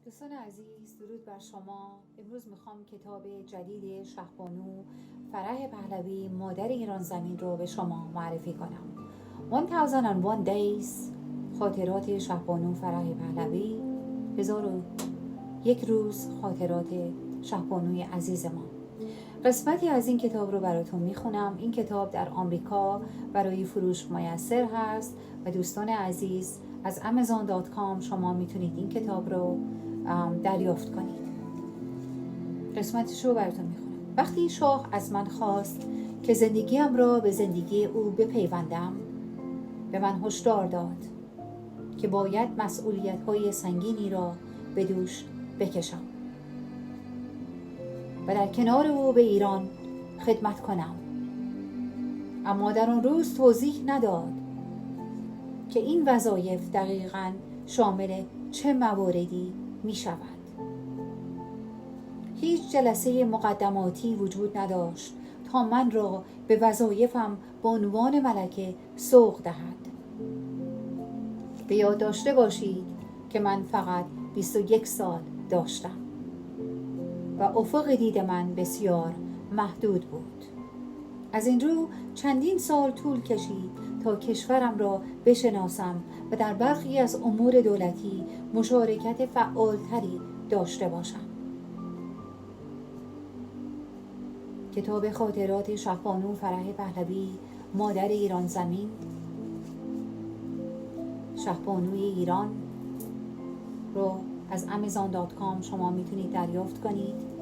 دوستان عزیز، درود بر شما. امروز میخوام کتاب جدید شهبانو فرح پهلوی مادر ایران زمین رو به شما معرفی کنم. 1001 Days، خاطرات شهبانو فرح پهلوی، 1001 روز خاطرات شهبانوی عزیز ما. قسمتی از این کتاب رو براتون میخونم. این کتاب در آمریکا برای فروش میسر هست و دوستان عزیز از amazon.com شما میتونید این کتاب رو دریافت کنید. قسمتش رو براتون میخونم. وقتی شاه از من خواست که زندگیم را به زندگی او بپیوندم، به من هشدار داد که باید مسئولیت‌های سنگینی را به دوش بکشم و در کنار او به ایران خدمت کنم. اما در آن روز توضیح نداد که این وظایف دقیقاً شامل چه مواردی می شود. هیچ جلسه مقدماتی وجود نداشت تا من را به وظایفم به عنوان ملکه سوق دهد. به یاد داشته باشید که من فقط 21 سال داشتم و افق دید من بسیار محدود بود. از این رو چندین سال طول کشید تا کشورم را بشناسم و در برخی از امور دولتی مشارکت فعالتری داشته باشم. کتاب خاطرات شهبانو فرح پهلوی مادر ایران زمین، شهبانوی ایران رو از amazon.com شما میتونید دریافت کنید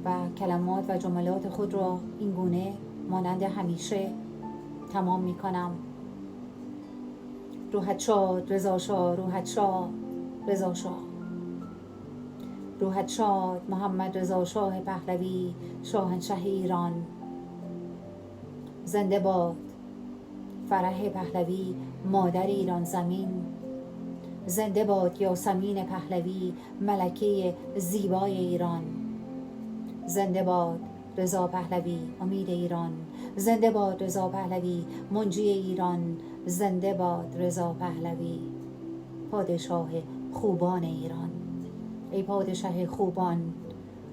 و کلمات و جملات خود را این گونه مانند همیشه تمام میکنم. روحت شاد رضا شاه، روحت شاد رضا شاه، روحت شاد محمد رضا شاه پهلوی شاهنشه ایران. زنده باد فرح پهلوی مادر ایران زمین. زنده باد یاسمین پهلوی ملکه زیبای ایران. زنده باد رضا پهلوی امید ایران. زنده باد رضا پهلوی منجی ایران. زنده باد رضا پهلوی پادشاه خوبان ایران. ای پادشاه خوبان،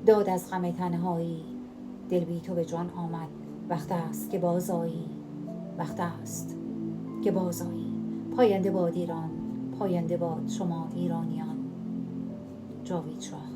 داد از غم تنهایی، دل بی تو به جان آمد. وقت است که بازایی، وقت است که بازایی. پاینده باد ایران، پاینده باد شما ایرانیان. جاوید شاه.